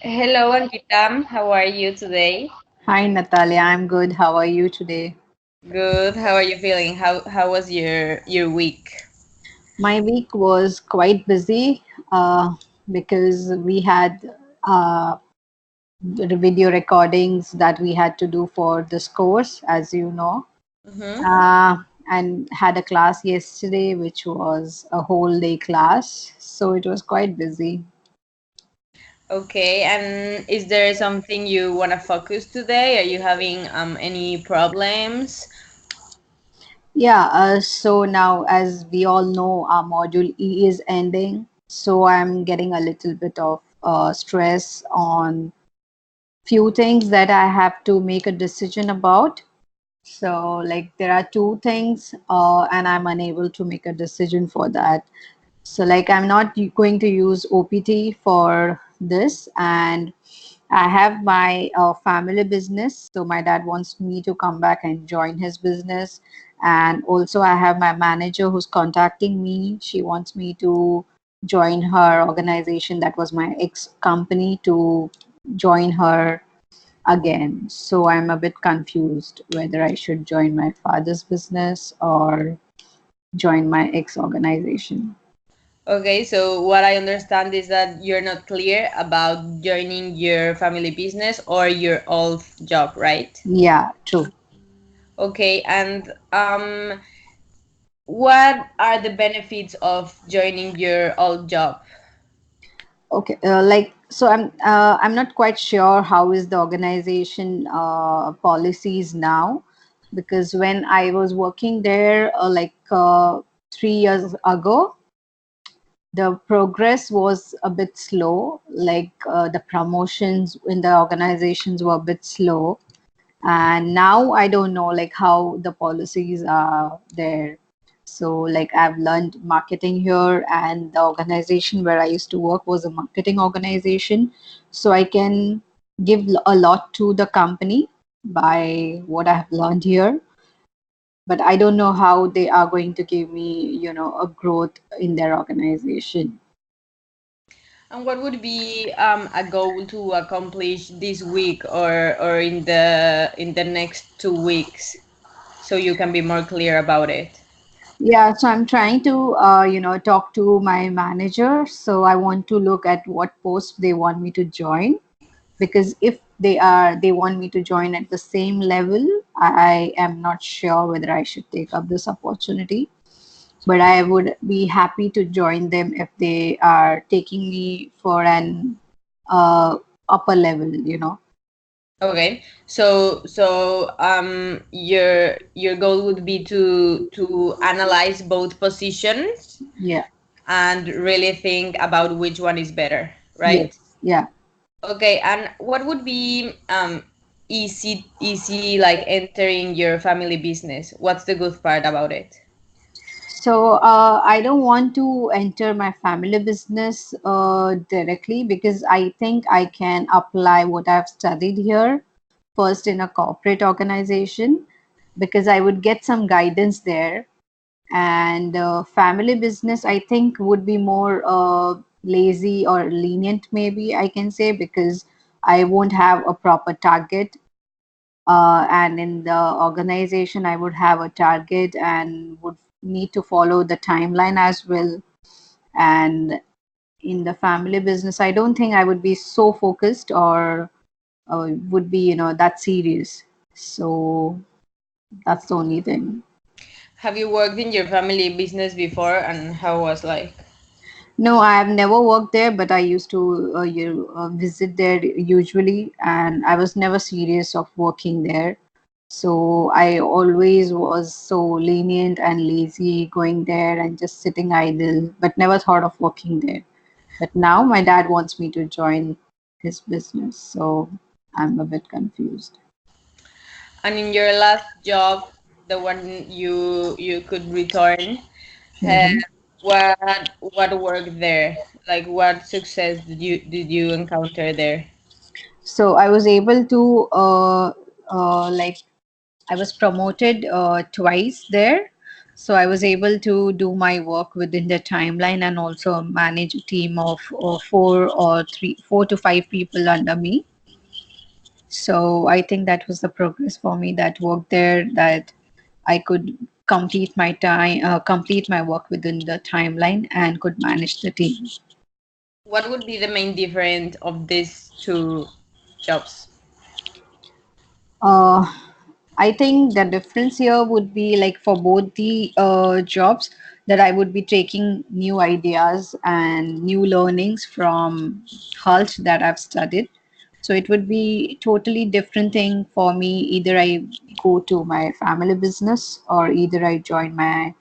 Hello, Ankita. How are you today? Hi Natalia, I'm good. How are you today? Good. How are you feeling? How was your week? My week was quite busy because we had the video recordings that we had to do for this course, as you know, Mm-hmm. uh, and had a class yesterday, which was a whole day class. So it was quite busy. Okay. And is there something you want to focus today? Are you having any problems? Yeah, so now, as we all know, our module E is ending. So I'm getting a little bit of stress on few things that I have to make a decision about. So, like, there are two things, and I'm unable to make a decision for that. So, like, I'm not going to use OPT for this, and I have my family business. So, my dad wants me to come back and join his business. And also, I have my manager who's contacting me. She wants me to join her organization that was my ex company to join her again. So I'm a bit confused whether I should join my father's business or join my ex organization. Okay. So what I understand is that you're not clear about joining your family business or your old job, right? Yeah, true. Okay. And what are the benefits of joining your old job? Okay, I'm not quite sure how is the organization policies now, because when I was working there 3 years ago, the progress was a bit slow. The promotions in the organizations were a bit slow, and now I don't know like how the policies are there. So like I've learned marketing here, and the organization where I used to work was a marketing organization, so I can give a lot to the company by what I have learned here. But I don't know how they are going to give me, a growth in their organization. And what would be a goal to accomplish this week or in the next 2 weeks, so you can be more clear about it? Yeah, so I'm trying to, talk to my manager. So I want to look at what post they want me to join, because if they want me to join at the same level, I am not sure whether I should take up this opportunity. But I would be happy to join them if they are taking me for an uh, upper level. Okay. So your goal would be to analyze both positions Yeah. and really think about which one is better, right? Yes. Yeah. Okay. And what would be easy like entering your family business? What's the good part about it? So I don't want to enter my family business directly, because I think I can apply what I've studied here first in a corporate organization, because I would get some guidance there. And family business, I think, would be more lazy or lenient, maybe I can say, because I won't have a proper target. And in the organization, I would have a target and would need to follow the timeline as well. And in the family business, I don't think I would be so focused, or would be, that serious. So that's the only thing. Have you worked in your family business before and how was like? No, I have never worked there, but I used to visit there usually, and I was never serious of working there. So I always was so lenient and lazy going there and just sitting idle, but never thought of working there. But now my dad wants me to join his business, so I'm a bit confused. And in your last job, the one you could return, uh, Mhm. what worked there? Like what success did you encounter there? So I was able to like I was promoted twice there. So I was able to do my work within the timeline and also manage a team of four to five people under me. So I think that was the progress for me that worked there, that I could complete my work within the timeline and could manage the team. What would be the main difference of these two jobs? Uh, I think the difference here would be like for both the jobs that I would be taking new ideas and new learnings from HALT that I've studied. So it would be totally different thing for me. Either I go to my family business or either I join my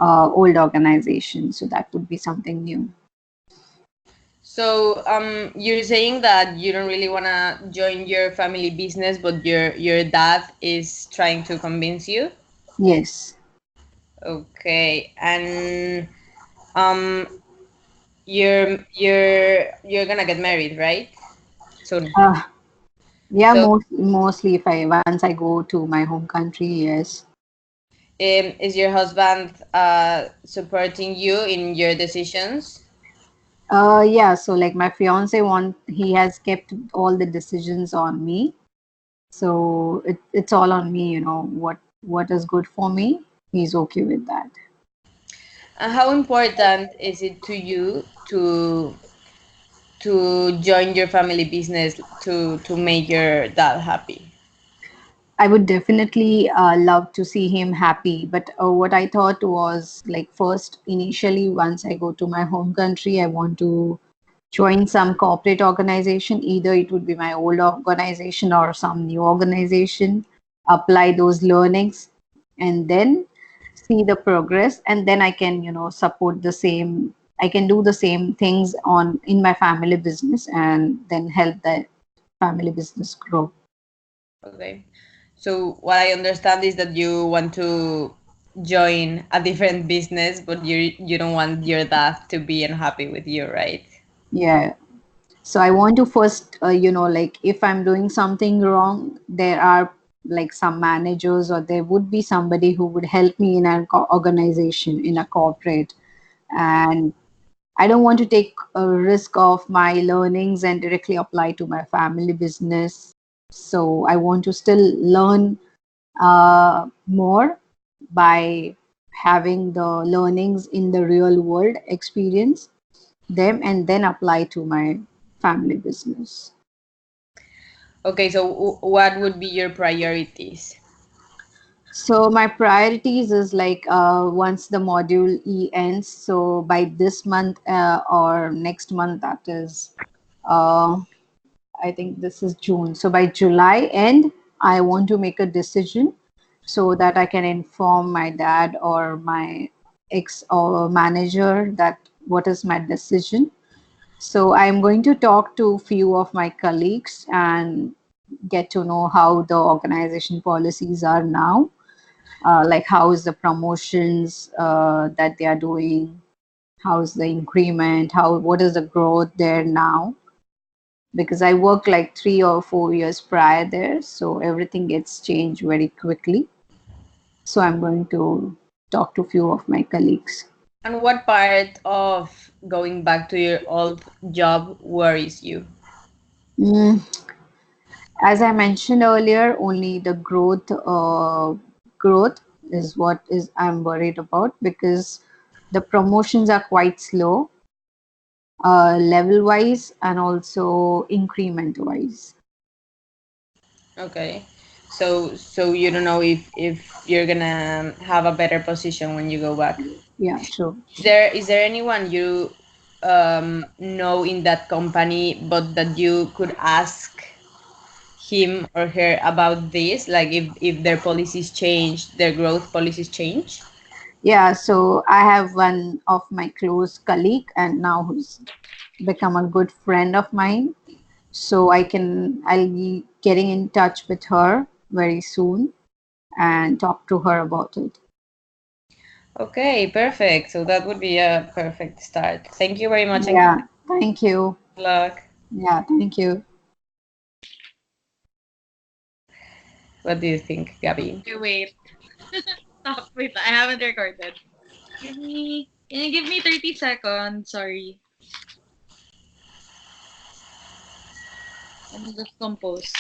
old organization. So that would be something new. So, you're saying that you don't really want to join your family business, but your dad is trying to convince you. Yes. Okay, and um, you're gonna get married, right? Soon. Uh, yeah, So, mostly if I once I go to my home country, yes. is your husband supporting you in your decisions? Yeah, so like my fiance he has kept all the decisions on me. So it's all on me, what is good for me. He's okay with that. And how important is it to you to join your family business to make your dad happy? I would definitely love to see him happy. But what I thought was like first, initially, once I go to my home country, I want to join some corporate organization. Either it would be my old organization or some new organization, apply those learnings, and then see the progress. And then I can, support the same. I can do the same things on in my family business and then help the family business grow. Okay. So what I understand is that you want to join a different business, but you don't want your dad to be unhappy with you, right? Yeah. So I want to first, like if I'm doing something wrong, there are like some managers or there would be somebody who would help me in an organization, in a corporate. And I don't want to take a risk of my learnings and directly apply to my family business. So I want to still learn more by having the learnings in the real world experience them and then apply to my family business. Okay, so what would be your priorities? So my priorities is like once the module E ends, so by this month or next month, that is, uh, I think this is June. So by July end, I want to make a decision so that I can inform my dad or my ex or manager that what is my decision. So I'm going to talk to few of my colleagues and get to know how the organization policies are now, like how is the promotions that they are doing, how is the increment, how what is the growth there now. Because I worked like 3 or 4 years prior there, so everything gets changed very quickly. So I'm going to talk to few of my colleagues. And what part of going back to your old job worries you? Mm, as I mentioned earlier, only the growth is what is I'm worried about because the promotions are quite slow, level wise and also increment wise. Okay. So you don't know if you're gonna have a better position when you go back. Yeah, true. Is there anyone you know in that company, but that you could ask him or her about this, like if their policies change, their growth policies change? Yeah, so I have one of my close colleague and now who's become a good friend of mine. So I'll be getting in touch with her very soon and talk to her about it. Okay, perfect. So that would be a perfect start. Thank you very much and good Yeah, thank you. luck. Yeah, thank you. What do you think, Gabby? Okay, wait. Stop. Wait, I haven't recorded. Can you give me 30 seconds? Sorry. Let me just compose.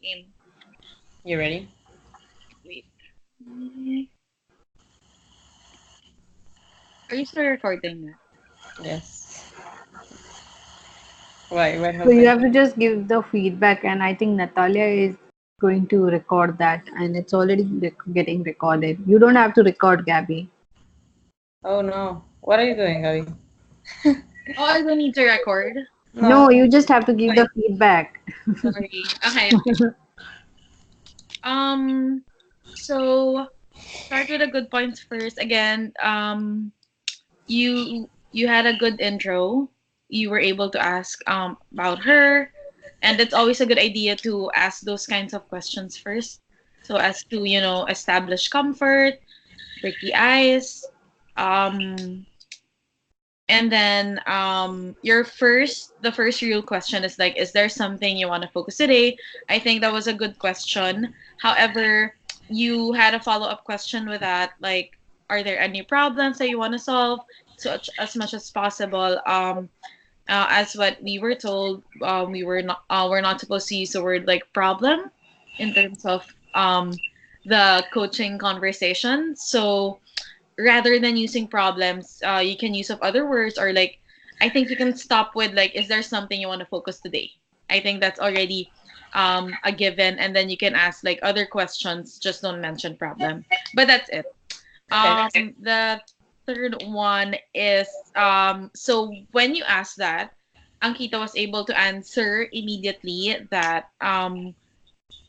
Game. You ready? Wait. Mm, Are you still recording that? Yes. Why? What So you happened? have to just give the feedback, and I think Natalia is going to record that, and it's already getting recorded. You don't have to record, Gabby. Oh no. What are you doing, Abby? Oh, I don't need to record. No. No, you just have to give Wait, the feedback. sorry. Okay, okay. Um, so start with the good points first. Again, you had a good intro. You were able to ask about her, and it's always a good idea to ask those kinds of questions first, so as to establish comfort, break the ice, um, and then the first real question is like, is there something you want to focus today? I think that was a good question. However, you had a follow up question with that, like, are there any problems that you want to solve? So as much as possible, as what we were told, we're not supposed to use the word like problem in terms of the coaching conversation. So rather than using problems, you can use of other words, or like, I think you can stop with like, is there something you want to focus today? I think that's already a given, and then you can ask like other questions, just don't mention problem. But that's it. Okay. The third one is, so when you ask that, Ankita was able to answer immediately that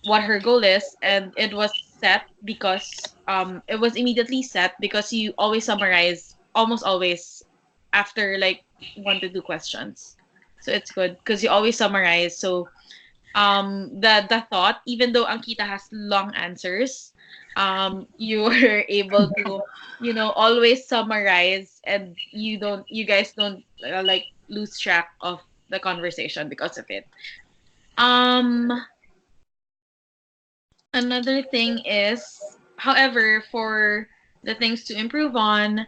what her goal is, and it was set because it was immediately set because you always summarize, almost always, after like 1 to 2 questions. So it's good because you always summarize. So the thought, even though Ankita has long answers, you were able to, always summarize, and you guys don't like lose track of the conversation because of it. Um, Another thing is, however, for the things to improve on,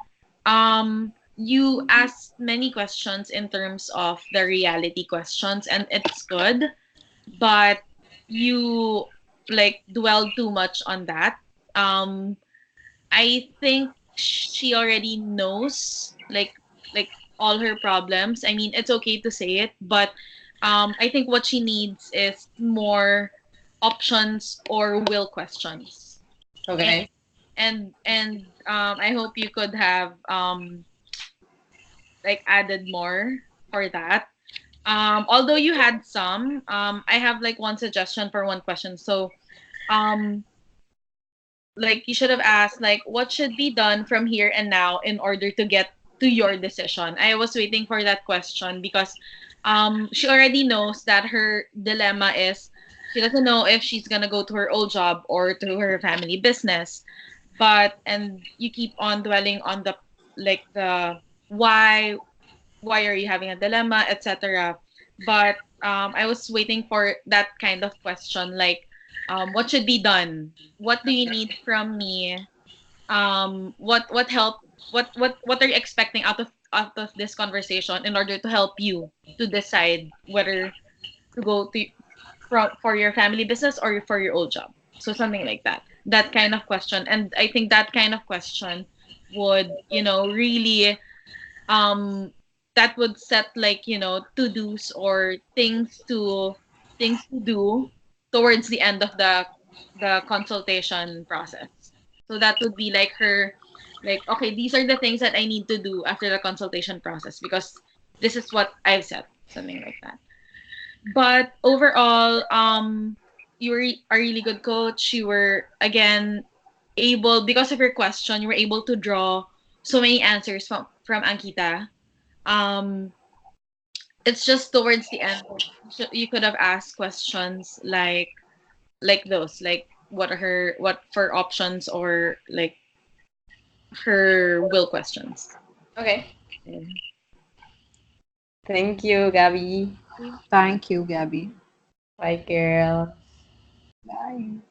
you asked many questions in terms of the reality questions, and it's good, but you like dwelled too much on that. Um, I think she already knows like all her problems. I mean, it's okay to say it, but I think what she needs is more options or will questions. And Okay. I hope you could have like added more for that. Although you had some, I have like one suggestion for one question. So, um, like you should have asked like what should be done from here and now in order to get to your decision. I was waiting for that question because she already knows that her dilemma is she doesn't know if she's gonna go to her old job or to her family business. But and you keep on dwelling on the like the why why are you having a dilemma, etc. But I was waiting for that kind of question, like what should be done, what do you need from me, what help, what are you expecting out of this conversation in order to help you to decide whether to go to for your family business or for your old job. So something like that, that kind of question. And I think that kind of question would really um that would set like to do's or things to do towards the end of the consultation process. So that would be like her, like, okay, these are the things that I need to do after the consultation process because this is what I've said, something like that. But overall, you were a really good coach. You were again able, because of your question, you were able to draw so many answers from Ankita. um it's just towards the end you could have asked questions like those, like what for options or like her will questions. Okay. Yeah. Thank you, Gabby. Thank you, Gabby. Bye, girl. Bye.